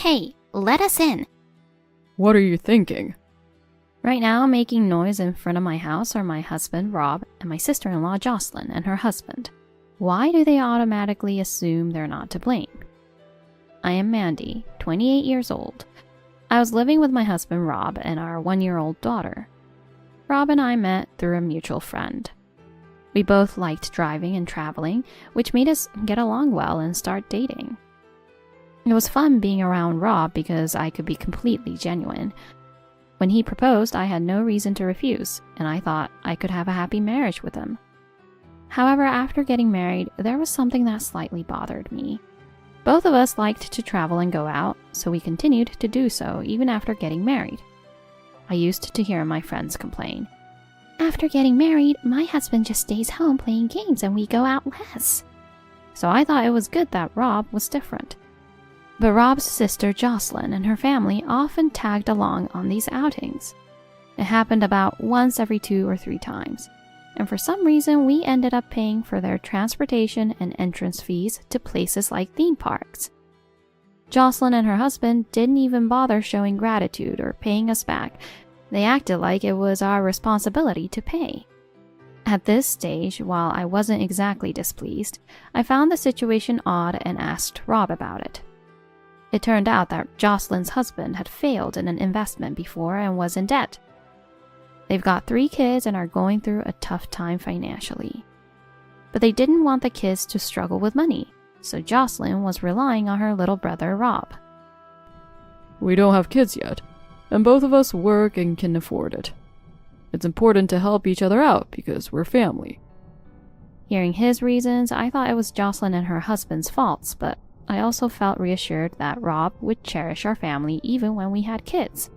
Hey, let us in. What are you thinking? Right now, making noise in front of my house are my husband, Rob, and my sister-in-law, Jocelyn, and her husband. Why do they automatically assume they're not to blame? I am Mandy, 28 years old. I was living with my husband, Rob, and our 1-year-old daughter. Rob and I met through a mutual friend. We both liked driving and traveling, which made us get along well and start dating. It was fun being around Rob because I could be completely genuine. When he proposed, I had no reason to refuse, and I thought I could have a happy marriage with him. However, after getting married, there was something that slightly bothered me. Both of us liked to travel and go out, so we continued to do so even after getting married. I used to hear my friends complain, "After getting married, my husband just stays home playing games and we go out less." So I thought it was good that Rob was different. But Rob's sister Jocelyn and her family often tagged along on these outings. It happened about once every 2 or 3 times, and for some reason we ended up paying for their transportation and entrance fees to places like theme parks. Jocelyn and her husband didn't even bother showing gratitude or paying us back. They acted like it was our responsibility to pay. At this stage, while I wasn't exactly displeased, I found the situation odd and asked Rob about it. It turned out that Jocelyn's husband had failed in an investment before and was in debt. They've got 3 kids and are going through a tough time financially. But they didn't want the kids to struggle with money, so Jocelyn was relying on her little brother Rob. We don't have kids yet, and both of us work and can afford it. It's important to help each other out because we're family. Hearing his reasons, I thought it was Jocelyn and her husband's faults, but I also felt reassured that Rob would cherish our family even when we had kids.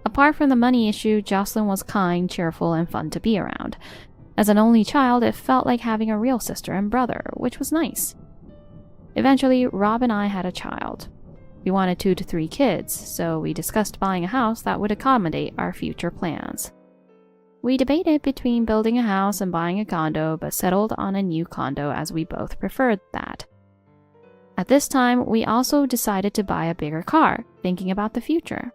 Apart from the money issue, Jocelyn was kind, cheerful, and fun to be around. As an only child, it felt like having a real sister and brother, which was nice. Eventually, Rob and I had a child. We wanted 2 to 3 kids, so we discussed buying a house that would accommodate our future plans. We debated between building a house and buying a condo, but settled on a new condo as we both preferred that. At this time, we also decided to buy a bigger car, thinking about the future.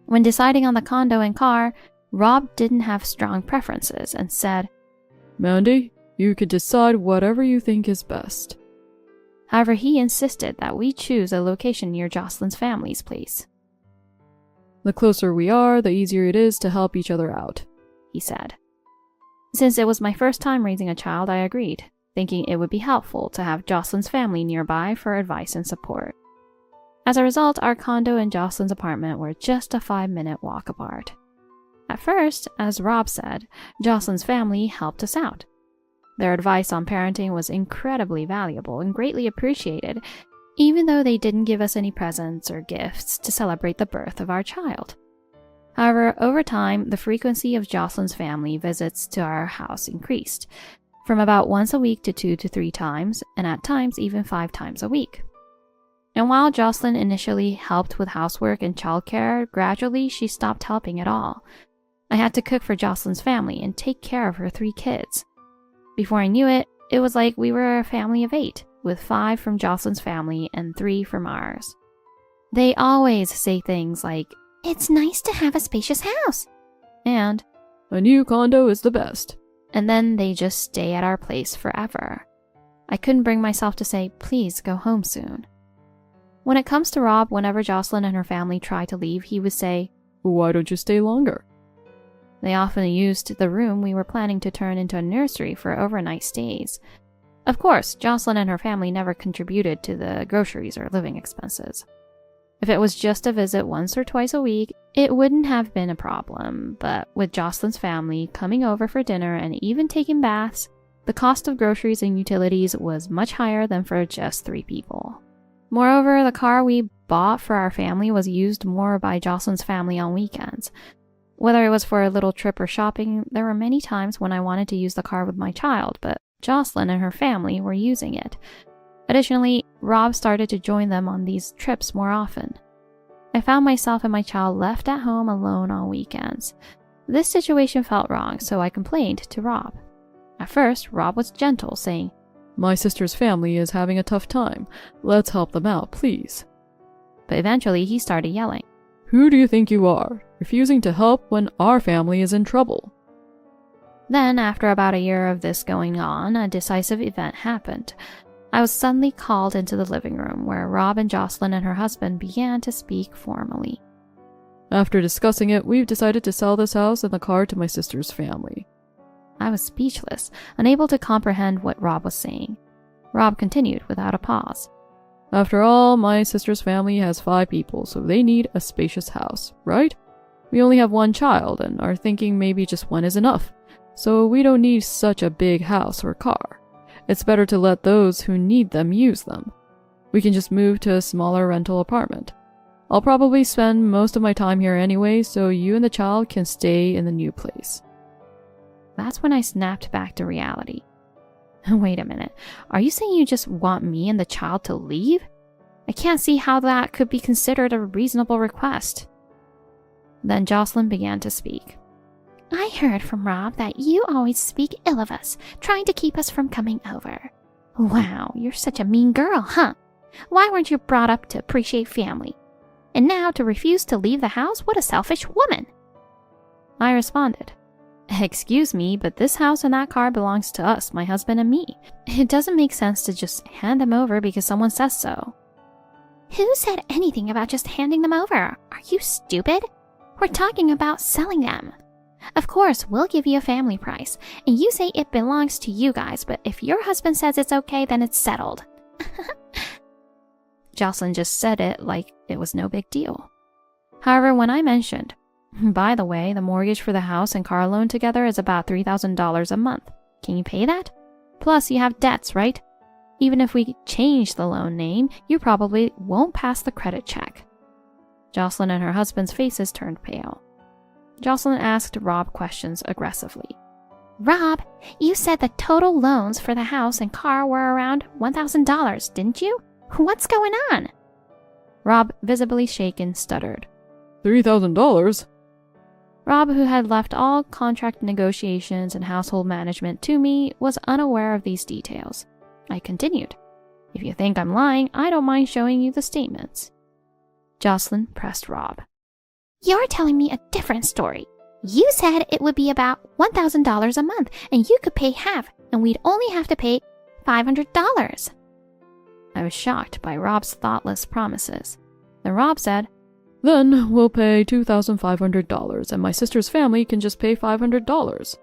When deciding on the condo and car, Rob didn't have strong preferences and said, Mandy, you could decide whatever you think is best. However, he insisted that we choose a location near Jocelyn's family's place. The closer we are, the easier it is to help each other out, he said. Since it was my first time raising a child, I agreed, thinking it would be helpful to have Jocelyn's family nearby for advice and support. As a result, our condo and Jocelyn's apartment were just a 5-minute walk apart. At first, as Rob said, Jocelyn's family helped us out. Their advice on parenting was incredibly valuable and greatly appreciated, even though they didn't give us any presents or gifts to celebrate the birth of our child. However, over time, the frequency of Jocelyn's family visits to our house increased, from about once a week to 2 to 3 times, and at times even 5 times a week. And while Jocelyn initially helped with housework and childcare, gradually she stopped helping at all. I had to cook for Jocelyn's family and take care of her 3 kids. Before I knew it, it was like we were a family of 8, with 5 from Jocelyn's family and 3 from ours. They always say things like, "It's nice to have a spacious house," and "A new condo is the best." And then they just stay at our place forever. I couldn't bring myself to say, "Please go home soon." When it comes to Rob, whenever Jocelyn and her family try to leave, he would say, "Why don't you stay longer?" They often used the room we were planning to turn into a nursery for overnight stays. Of course, Jocelyn and her family never contributed to the groceries or living expenses. If it was just a visit once or twice a week, it wouldn't have been a problem, but with Jocelyn's family coming over for dinner and even taking baths, the cost of groceries and utilities was much higher than for just 3 people. Moreover, the car we bought for our family was used more by Jocelyn's family on weekends. Whether it was for a little trip or shopping, there were many times when I wanted to use the car with my child, but Jocelyn and her family were using it. Additionally, Rob started to join them on these trips more often. I found myself and my child left at home alone on weekends. This situation felt wrong, so I complained to Rob. At first, Rob was gentle, saying, "My sister's family is having a tough time. Let's help them out, please." but eventually he started yelling. Who do you think you are, refusing to help when our family is in trouble? Then, after about a year of this going on, a decisive event happened. I was suddenly called into the living room, where Rob and Jocelyn and her husband began to speak formally. After discussing it, we've decided to sell this house and the car to my sister's family. I was speechless, unable to comprehend what Rob was saying. Rob continued without a pause. After all, my sister's family has 5 people, so they need a spacious house, right? We only have 1 child and are thinking maybe just 1 is enough, so we don't need such a big house or car. It's better to let those who need them use them. We can just move to a smaller rental apartment. I'll probably spend most of my time here anyway, so you and the child can stay in the new place. That's when I snapped back to reality. Wait a minute, are you saying you just want me and the child to leave? I can't see how that could be considered a reasonable request. Then Jocelyn began to speak. I heard from Rob that you always speak ill of us, trying to keep us from coming over. Wow, you're such a mean girl, huh? Why weren't you brought up to appreciate family? And now to refuse to leave the house? What a selfish woman! I responded, Excuse me, but this house and that car belongs to us, my husband and me. It doesn't make sense to just hand them over because someone says so. Who said anything about just handing them over? Are you stupid? We're talking about selling them. Of course, we'll give you a family price, and you say it belongs to you guys, but if your husband says it's okay, then it's settled. Jocelyn just said it like it was no big deal. However, when I mentioned, by the way, the mortgage for the house and car loan together is about $3,000 a month. Can you pay that? Plus, you have debts, right? Even if we change the loan name, you probably won't pass the credit check. Jocelyn and her husband's faces turned pale. Jocelyn asked Rob questions aggressively. Rob, you said the total loans for the house and car were around $1,000, didn't you? What's going on? Rob, visibly shaken, stuttered. $3,000? Rob, who had left all contract negotiations and household management to me, was unaware of these details. I continued. If you think I'm lying, I don't mind showing you the statements. Jocelyn pressed Rob. You're telling me a different story. You said it would be about $1,000 a month, and you could pay half, and we'd only have to pay $500. I was shocked by Rob's thoughtless promises. Then Rob said, Then we'll pay $2,500, and my sister's family can just pay $500.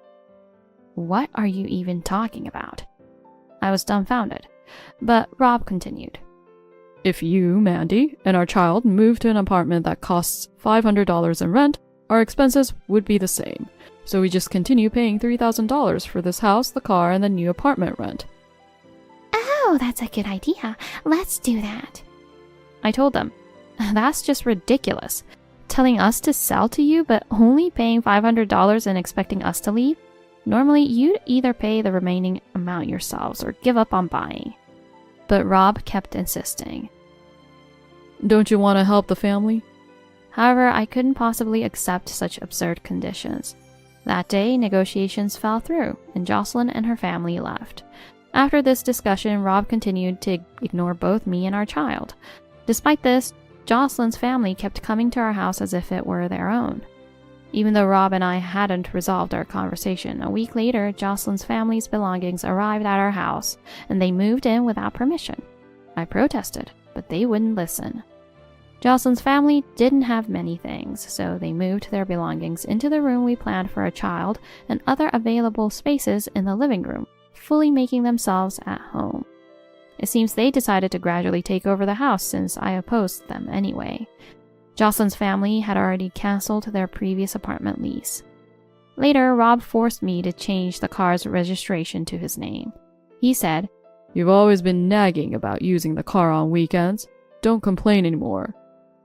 What are you even talking about? I was dumbfounded, but Rob continued. If you, Mandy, and our child move to an apartment that costs $500 in rent, our expenses would be the same, so we just continue paying $3,000 for this house, the car, and the new apartment rent. Oh, that's a good idea. Let's do that. I told them, that's just ridiculous. Telling us to sell to you, but only paying $500 and expecting us to leave? Normally, you'd either pay the remaining amount yourselves or give up on buying. But Rob kept insisting. Don't you want to help the family? However, I couldn't possibly accept such absurd conditions. That day, negotiations fell through, and Jocelyn and her family left. After this discussion, Rob continued to ignore both me and our child. Despite this, Jocelyn's family kept coming to our house as if it were their own. Even though Rob and I hadn't resolved our conversation, a week later, Jocelyn's family's belongings arrived at our house, and they moved in without permission. I protested, but they wouldn't listen. Jocelyn's family didn't have many things, so they moved their belongings into the room we planned for a child and other available spaces in the living room, fully making themselves at home. It seems they decided to gradually take over the house since I opposed them anyway. Jocelyn's family had already canceled their previous apartment lease. Later, Rob forced me to change the car's registration to his name. He said, You've always been nagging about using the car on weekends. Don't complain anymore,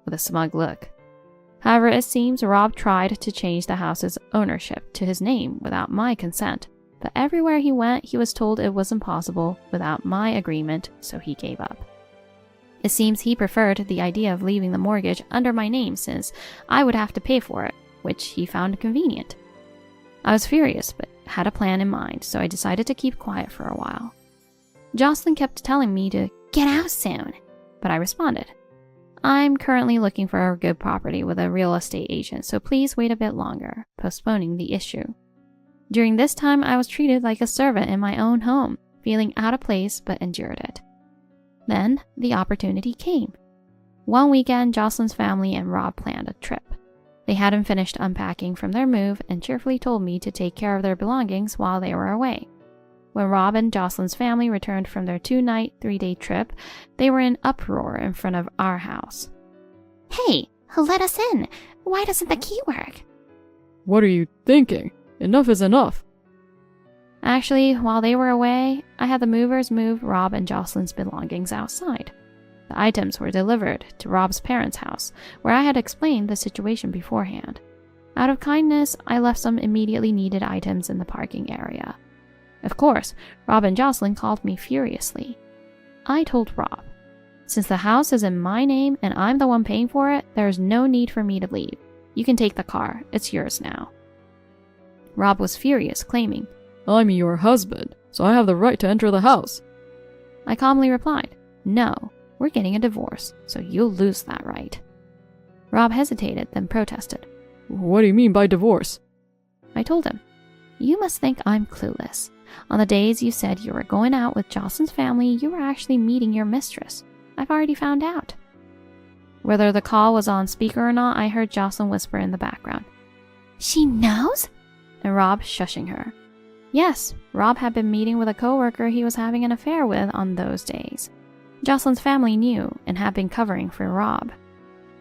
with a smug look. However, it seems Rob tried to change the house's ownership to his name without my consent, but everywhere he went, he was told it was impossible without my agreement, so he gave up. It seems he preferred the idea of leaving the mortgage under my name since I would have to pay for it, which he found convenient. I was furious, but had a plan in mind, so I decided to keep quiet for a while. Jocelyn kept telling me to get out soon, but I responded, I'm currently looking for a good property with a real estate agent, so please wait a bit longer, postponing the issue. During this time, I was treated like a servant in my own home, feeling out of place but endured it. Then, the opportunity came. One weekend, Jocelyn's family and Rob planned a trip. They hadn't finished unpacking from their move and cheerfully told me to take care of their belongings while they were away. When Rob and Jocelyn's family returned from their 2-night, 3-day trip, they were in uproar in front of our house. Hey, let us in. Why doesn't the key work? What are you thinking? Enough is enough. Actually, while they were away, I had the movers move Rob and Jocelyn's belongings outside. The items were delivered to Rob's parents' house, where I had explained the situation beforehand. Out of kindness, I left some immediately needed items in the parking area. Of course, Rob and Jocelyn called me furiously. I told Rob, since the house is in my name and I'm the one paying for it, there is no need for me to leave. You can take the car. It's yours now. Rob was furious, claiming, I'm your husband, so I have the right to enter the house. I calmly replied, no, we're getting a divorce, so you'll lose that right. Rob hesitated, then protested. What do you mean by divorce? I told him, you must think I'm clueless. On the days you said you were going out with Jocelyn's family, you were actually meeting your mistress. I've already found out. Whether the call was on speaker or not, I heard Jocelyn whisper in the background, She knows? And Rob shushing her. Yes, Rob had been meeting with a coworker he was having an affair with on those days. Jocelyn's family knew and had been covering for Rob.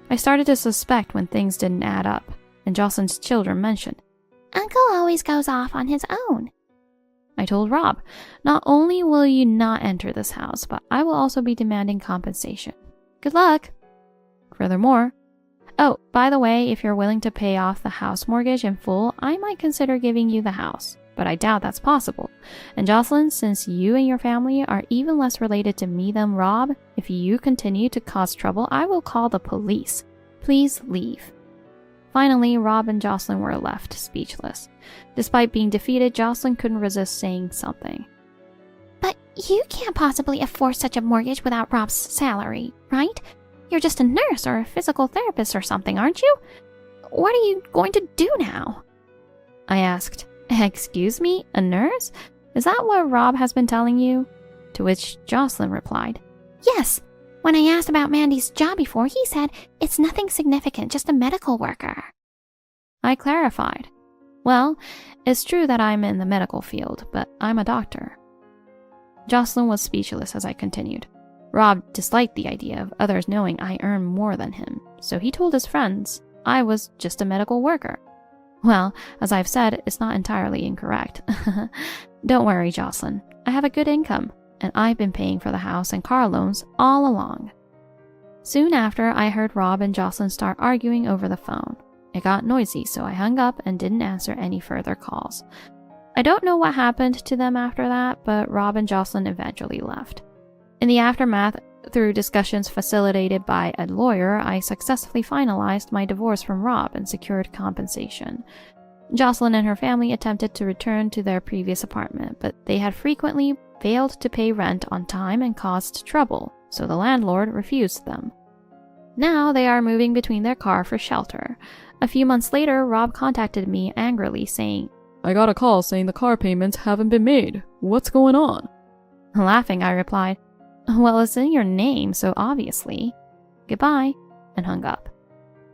I started to suspect when things didn't add up, and Jocelyn's children mentioned, Uncle always goes off on his own. I told Rob, not only will you not enter this house, but I will also be demanding compensation. Good luck! Furthermore, oh, by the way, if you're willing to pay off the house mortgage in full, I might consider giving you the house, but I doubt that's possible. And Jocelyn, since you and your family are even less related to me than Rob, if you continue to cause trouble, I will call the police. Please leave. Finally, Rob and Jocelyn were left speechless. Despite being defeated, Jocelyn couldn't resist saying something. But you can't possibly afford such a mortgage without Rob's salary, right? You're just a nurse or a physical therapist or something, aren't you? What are you going to do now? I asked, excuse me, a nurse? Is that what Rob has been telling you? To which Jocelyn replied, Yes. When I asked about Mandy's job before, he said, it's nothing significant, just a medical worker. I clarified, well, it's true that I'm in the medical field, but I'm a doctor. Jocelyn was speechless as I continued. Rob disliked the idea of others knowing I earned more than him, so he told his friends I was just a medical worker. Well, as I've said, it's not entirely incorrect. Don't worry, Jocelyn. I have a good income, and I've been paying for the house and car loans all along. Soon after, I heard Rob and Jocelyn start arguing over the phone. It got noisy, so I hung up and didn't answer any further calls. I don't know what happened to them after that, but Rob and Jocelyn eventually left. In the aftermath, through discussions facilitated by a lawyer, I successfully finalized my divorce from Rob and secured compensation. Jocelyn and her family attempted to return to their previous apartment, but they had frequently failed to pay rent on time and caused trouble, so the landlord refused them. Now they are moving between their car for shelter. A few months later, Rob contacted me angrily saying, I got a call saying the car payments haven't been made. What's going on? Laughing, I replied, well, it's in your name, so obviously. Goodbye, and hung up.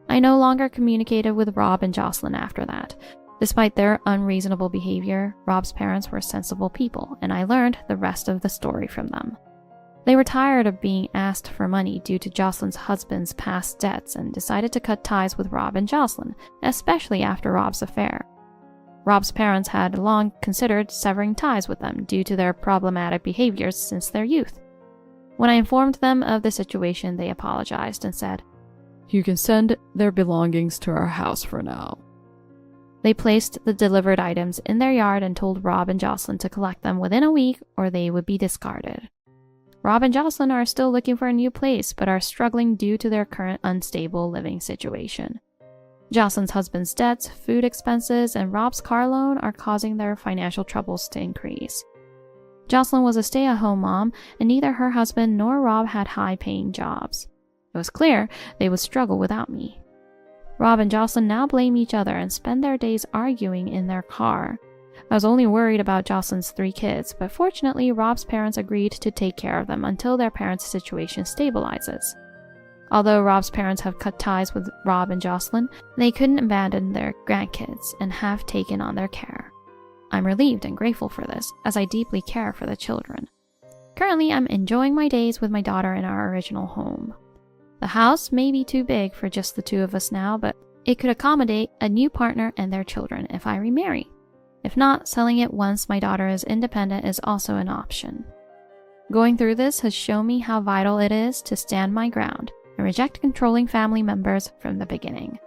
I no longer communicated with Rob and Jocelyn after that. Despite their unreasonable behavior, Rob's parents were sensible people, and I learned the rest of the story from them. They were tired of being asked for money due to Jocelyn's husband's past debts and decided to cut ties with Rob and Jocelyn, especially after Rob's affair. Rob's parents had long considered severing ties with them due to their problematic behaviors since their youth. When I informed them of the situation, they apologized and said, You can send their belongings to our house for now. They placed the delivered items in their yard and told Rob and Jocelyn to collect them within a week or they would be discarded. Rob and Jocelyn are still looking for a new place but are struggling due to their current unstable living situation. Jocelyn's husband's debts, food expenses, and Rob's car loan are causing their financial troubles to increase. Jocelyn was a stay-at-home mom, and neither her husband nor Rob had high-paying jobs. It was clear they would struggle without me. Rob and Jocelyn now blame each other and spend their days arguing in their car. I was only worried about Jocelyn's 3 kids, but fortunately Rob's parents agreed to take care of them until their parents' situation stabilizes. Although Rob's parents have cut ties with Rob and Jocelyn, they couldn't abandon their grandkids and have taken on their care. I'm relieved and grateful for this, as I deeply care for the children. Currently, I'm enjoying my days with my daughter in our original home. The house may be too big for just the 2 of us now, but it could accommodate a new partner and their children if I remarry. If not, selling it once my daughter is independent is also an option. Going through this has shown me how vital it is to stand my ground and reject controlling family members from the beginning.